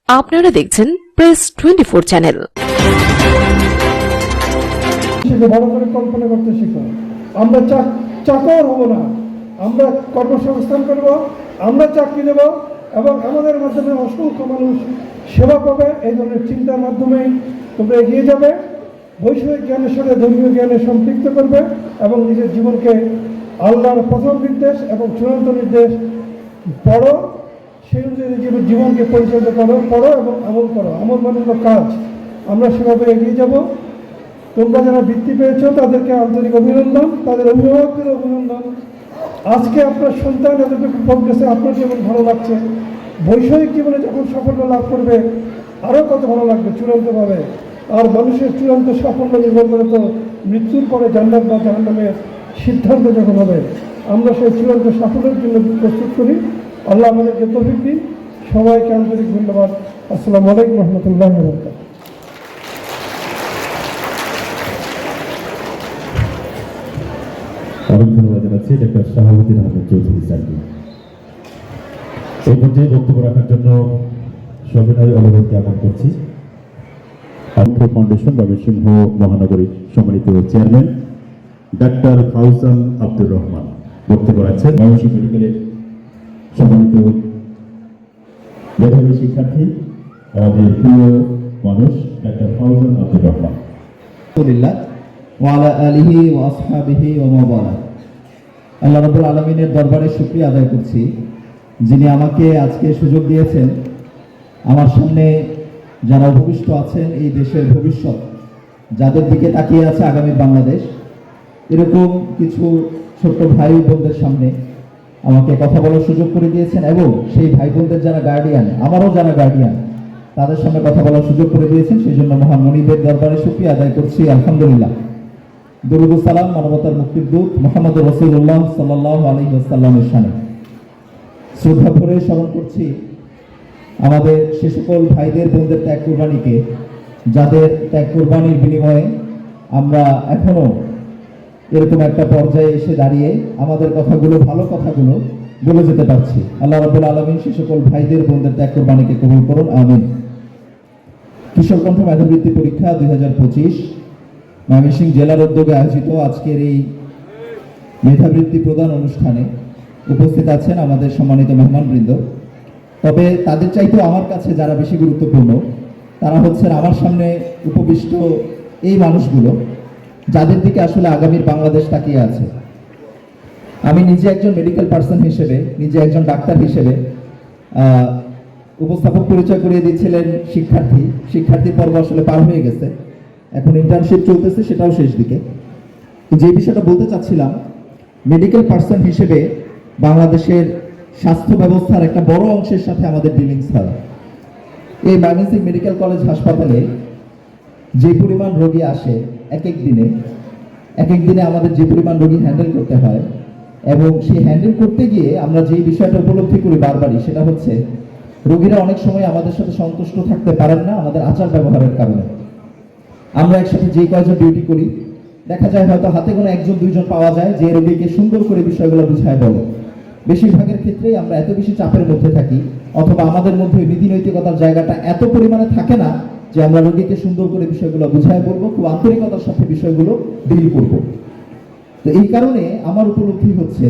আপনারা দেখছেন press 24 channel. ভালো করে কল্পনা করতে শিখো। আমরা চাকর হব না, আমরা কর্মসংস্থান করব, আমরা চাকরি দেব এবং আমাদের মাধ্যমে অসংখ্য মানুষ সেবা পাবে। এই ধরনের চিন্তার মাধ্যমে তোমরা এগিয়ে যাবে, বৈষয়িক জ্ঞানের সাথে ধর্মীয় জ্ঞানে সম্পৃক্ত করবে এবং নিজের জীবনকে আল্লাহর প্রথম নির্দেশ এবং চূড়ান্ত নির্দেশ পড়ো, সেই অনুযায়ী নিজের জীবনকে পরিচালিত করো এবং আমল করো। আমল মানে হলো কাজ। আমরা সেভাবে এগিয়ে যাব। তোমরা যারা বৃত্তি পেয়েছো তাদেরকে আন্তরিক অভিনন্দন, তাদের অভিভাবকদের অভিনন্দন। আজকে আপনার সন্তান এতটুকু প্রোগ্রেসে আপনার যেমন ভালো লাগছে, বৈষয়িক জীবনে যখন সাফল্য লাভ করবে আরও কত ভালো লাগবে চূড়ান্তভাবে। আর মানুষের চূড়ান্ত সাফল্য নির্ভর করে তো মৃত্যুর পরে জান্নাত বা জাহান্নামের সিদ্ধান্ত যখন হবে। আমরা সেই চূড়ান্ত সাফল্যের জন্য প্রস্তুত করি। আল্লাহ আমাদেরকে তৌফিক দিন। সবাইকে আন্তরিক ধন্যবাদ। আসসালামু আলাইকুম রহমতুল্লাহ। অনেক ধন্যবাদ জানাচ্ছি ডক্টর শাহাবুদ্দিন আহমেদ চৌধুরী স্যারকে। এই পর্যায়ে বক্তব্য রাখার জন্য সবিনয় অনুরোধ জ্ঞাপন করছি অর্থ ফাউন্ডেশন ময়মনসিংহ মহানগরী সম্মানিত chairman doctor Fawzan Abdur Rahman বক্তব্য রাখছেন। ময়মনসিংহ মেডিকেলের সম্মানিত মেধাবী শিক্ষার্থী, আমাদের প্রিয় মানুষ ডাক্তার ফাউজান আব্দুর রহমান। ওয়ালা আলিহি ওয়া আসহাবিহি ওয়া মাওয়ালা। আল্লাহ রাব্বুল আলামিনের দরবারে শুকরিয়া আদায় করছি, যিনি আমাকে আজকে সুযোগ দিয়েছেন আমার সামনে যারা উপবিষ্ট আছেন, এই দেশের ভবিষ্যৎ, যাদের দিকে তাকিয়ে আছে আগামী বাংলাদেশ, এরকম কিছু ছোট্ট ভাই বোনদের সামনে আমাকে কথা বলার সুযোগ করে দিয়েছেন এবং সেই ভাই বোনদের যারা গার্ডিয়ান, আমারও যারা গার্ডিয়ান, তাদের সামনে কথা বলার সুযোগ করে দিয়েছেন। সেই জন্য মহান মনিবের দরবারে শুকরিয়া আদায় করছি। আলহামদুলিল্লাহ। দরুদ ও সালাম মানবতার মুক্তির দূত মুহাম্মদ রাসূলুল্লাহ সাল্লাল্লাহু আলাইহি ওয়াসাল্লামের শানে শ্রদ্ধা ভরে স্মরণ করছি আমাদের সে সকল ভাইদের বোনদের ত্যাগ কুরবানিকে, যাদের ত্যাগ কুরবানির বিনিময়ে আমরা এখনো এরকম একটা পর্যায়ে এসে দাঁড়িয়ে আমাদের কথাগুলো, ভালো কথাগুলো বলে যেতে পারছি। আল্লাহ রাব্বুল আলামিন সে সকল ভাইদের বোনদের ত্যাগ কুরবানিকে কবুল করুন, আমিন। কিশোর কণ্ঠ মেধাবৃত্তি পরীক্ষা 2025 ময়মনসিংহ জেলার উদ্যোগে আয়োজিত আজকের এই মেধাবৃত্তি প্রদান অনুষ্ঠানে উপস্থিত আছেন আমাদের সম্মানিত মেহমানবৃন্দ। তবে তাদের চাইতেও আমার কাছে যারা বেশি গুরুত্বপূর্ণ, তারা হচ্ছেন আমার সামনে উপবিষ্ট এই মানুষগুলো, যাদের দিকে আসলে আগামীর বাংলাদেশ তাকিয়ে আছে। আমি নিজে একজন মেডিকেল পার্সন হিসেবে, নিজে একজন ডাক্তার হিসেবে, উপস্থাপক পরিচয় করিয়ে দিয়েছিলেন শিক্ষার্থী পর্ব আসলে পার হয়ে গেছে, এখন ইন্টার্নশিপ চলতেছে, সেটাও শেষ দিকে। যে বিষয়টা বলতে চাচ্ছিলাম, মেডিকেল পার্সন হিসেবে বাংলাদেশের স্বাস্থ্য ব্যবস্থার একটা বড় অংশের সাথে আমাদের ডিলিংস হয়। এই ময়মনসিংহ মেডিকেল কলেজ হাসপাতালে যে পরিমাণ রোগী আসে এক এক দিনে আমাদের যে পরিমাণ রোগী হ্যান্ডেল করতে হয়, এবং সেই হ্যান্ডেল করতে গিয়ে আমরা যে বিষয়টা উপলব্ধি করি বারবারই, সেটা হচ্ছে রোগীরা অনেক সময় আমাদের সাথে সন্তুষ্ট থাকতে পারেন না আমাদের আচার ব্যবহারের কারণে। আমরা একসাথে যে কয়জন ডিউটি করি, দেখা যায় হয়তো হাতে গোনা একজন দুইজন পাওয়া যায় যে রোগীকে সুন্দর করে বিষয়গুলো বুঝায় বলে। বেশিরভাগের ক্ষেত্রেই আমরা এত বেশি চাপের মধ্যে থাকি, অথবা আমাদের মধ্যে নীতি নৈতিকতার জায়গাটা এত পরিমাণে থাকে না যে আমরা রোগীকে সুন্দর করে বিষয়গুলো বুঝায় বলবো, খুব আন্তরিকতার সাথে বিষয়গুলো ডিল করব। তো এই কারণে আমার উপলব্ধি হচ্ছে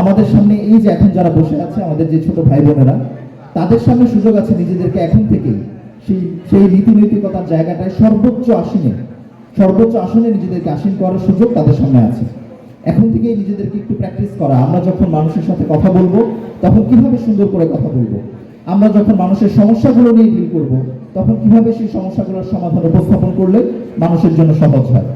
আমাদের সামনে এই যে এখন যারা বসে আছে, আমাদের যে ছোট ভাই বোনেরা, তাদের সামনে সুযোগ আছে নিজেদেরকে এখন থেকেই সেই নীতি নৈতিকতার জায়গাটায় সর্বোচ্চ আসনে নিজেদেরকে আসীন করার সুযোগ তাদের সামনে আছে। এখন থেকেই নিজেদেরকে একটু প্র্যাকটিস করা। আমরা যখন মানুষের সাথে কথা বলবো তখন কিভাবে সুন্দর করে কথা বলবো, আমরা যখন মানুষের সমস্যাগুলো নিয়ে ডিল করব তখন কিভাবে সেই সমস্যাগুলোর সমাধান উপস্থাপন করলে মানুষের জন্য সহজ হয়।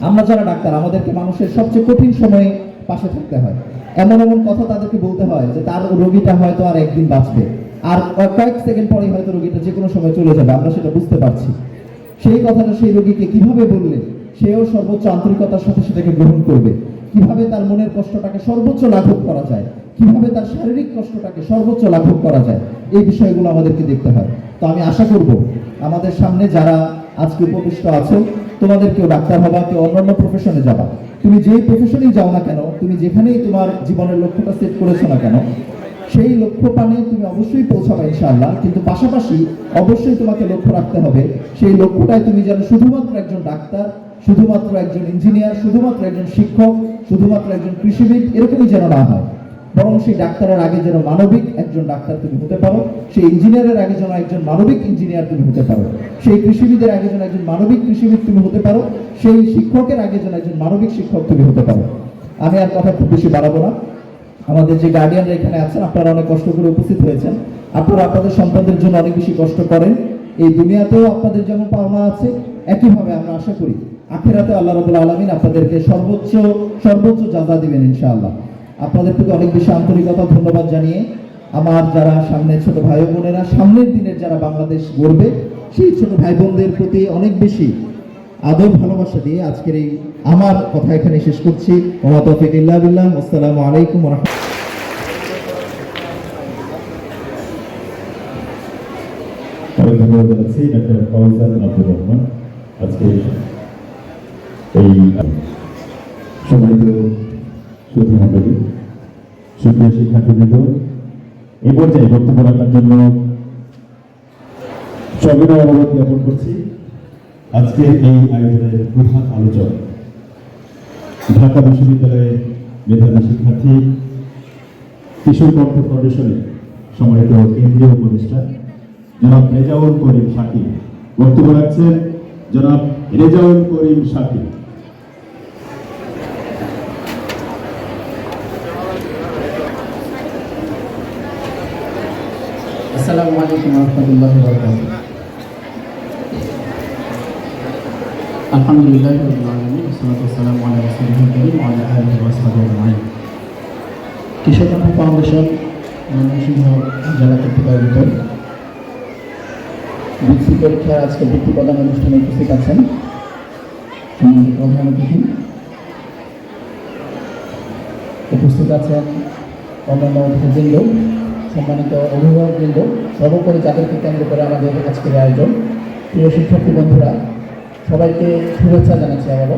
আমরা যারা ডাক্তার, আমাদেরকে মানুষের সবচেয়ে কঠিন সময়ে পাশে থাকতে হয়। এমন কথা তাদেরকে বলতে হয় যে তার রোগীটা হয়তো আর একদিন বাঁচবে, আর কয়েক সেকেন্ড পরে হয়তো রোগীটা যে কোনো সময় চলে যাবে, আমরা সেটা বুঝতে পারছি। সেই কথাটা সেই রোগীকে কিভাবে বললে সেও সর্বোচ্চ আন্তরিকতার সাথে সেটাকে গ্রহণ করবে, কিভাবে তার মনের কষ্টটাকে সর্বোচ্চ লাঘব করা যায়, কিভাবে তার শারীরিক কষ্টটাকে সর্বোচ্চ লাঘব করা যায়, এই বিষয়গুলো আমাদেরকে দেখতে হয়। তো আমি আশা করব আমাদের সামনে যারা আজকে উপবিষ্ট আছো, তোমাদের কেউ ডাক্তার হবা, কেউ অন্যান্য প্রফেশনে যাবা, তুমি যেই প্রফেশনেই যাও না কেন, তুমি যেখানেই তোমার জীবনের লক্ষ্যটা সেট করেছো না কেন, সেই লক্ষ্য পানে তুমি অবশ্যই পৌঁছাবে ইনশাআল্লাহ, কিন্তু পাশাপাশি অবশ্যই তোমাকে লক্ষ্য রাখতে হবে সেই লক্ষ্যটাই তুমি যেন শুধুমাত্র একজন ডাক্তার, শুধুমাত্র একজন ইঞ্জিনিয়ার, শুধুমাত্র একজন শিক্ষক, শুধুমাত্র একজন কৃষিবিদ এরকমই যেন না হয়, বরং সেই ডাক্তারের আগে যেন মানবিক একজন ডাক্তার তুমি হতে পারো, সেই ইঞ্জিনিয়ারের আগে যেন একজন মানবিক ইঞ্জিনিয়ার তুমি হতে পারো, সেই কৃষিবিদের আগে যেন একজন মানবিক কৃষিবিদ তুমি হতে পারো, সেই শিক্ষকের আগে যেন একজন মানবিক শিক্ষক তুমি হতে পারো। আমি আর কথা খুব বেশি বাড়াবো না। আমাদের যে গার্ডিয়ানরা এখানে আছেন, আপনারা অনেক কষ্ট করে উপস্থিত হয়েছেন, আপনারা আপনাদের সন্তানদের জন্য অনেক বেশি কষ্ট করেন। এই দুনিয়াতেও আপনাদের যেমন পাওনা আছে, একইভাবে আমরা আশা করি আখিরাতে আল্লাহ রাব্বুল আলামিন আপনাদেরকে সর্বোচ্চ যাজা দিবেন ইনশাআল্লাহ। আপনাদের প্রতি অনেক বেশি আন্তরিকতা ধন্যবাদ জানিয়ে আমার যারা সামনে ছোট ভাই বোনেরা, সামনের দিনের যারা বাংলাদেশ গড়বে সেই ছোট ভাই বোনদের প্রতি অনেক বেশি আদর ভালোবাসা দিয়ে আজকের এই আমার কথা এখানে শেষ করছি। ওয়া তাওফিক ইল্লা বিল্লাহ। আসসালামু আলাইকুম ওয়া রাহমাতুল্লাহ। অনেক ধন্যবাদ জানাচ্ছি ডাক্তার ফয়সাল আব্দুর রহমান। আজকে এই সম্মানিত সুধী মণ্ডলী, সুপ্রিয় শিক্ষার্থীবৃন্দ, এই পর্যায়ে বক্তব্য রাখার জন্য সবিনয় অনুরোধ জ্ঞাপন করছি আজকের এই আয়োজনের প্রধান আলোচক, ঢাকা বিশ্ববিদ্যালয়ের মেধাবী শিক্ষার্থী, কিশোর কণ্ঠ ফাউন্ডেশনের সম্মানিত কেন্দ্রীয় উপদেষ্টা জনাব রেজাউল করিম শাকিব। বক্তব্য রাখছেন জনাব রেজাউল করিম শাকিব। আসসালামু আলাইকুম ওয়া রাহমাতুল্লাহি ওয়া বারাকাতুহু। আলহামদুলিল্লাহি রাব্বিল আলামিন, ওয়াসসালাতু ওয়াসসালামু আলা রাসূলিল কারীম ওয়া আলা আলিহি ওয়া সাহবিহি আজমাইন। কিশোর কণ্ঠ ফাউন্ডেশন ময়মনসিংহ জেলা কর্তৃক আয়োজিত বৃত্তি পরীক্ষার আজকে বৃত্তি প্রদান অনুষ্ঠানে উপস্থিত আছেন সম্মানিত প্রধান অতিথি, উপস্থিত আছেন অন্যান্য অতিথিবৃন্দ, সম্মানিত অভিভাবকবৃন্দ, সর্বোপরি যাদেরকে কেন্দ্র করে আমাদের আজকের আয়োজন। প্রিয় শিক্ষার্থী বন্ধুরা, সবাইকে শুভেচ্ছা জানাচ্ছি আবারও।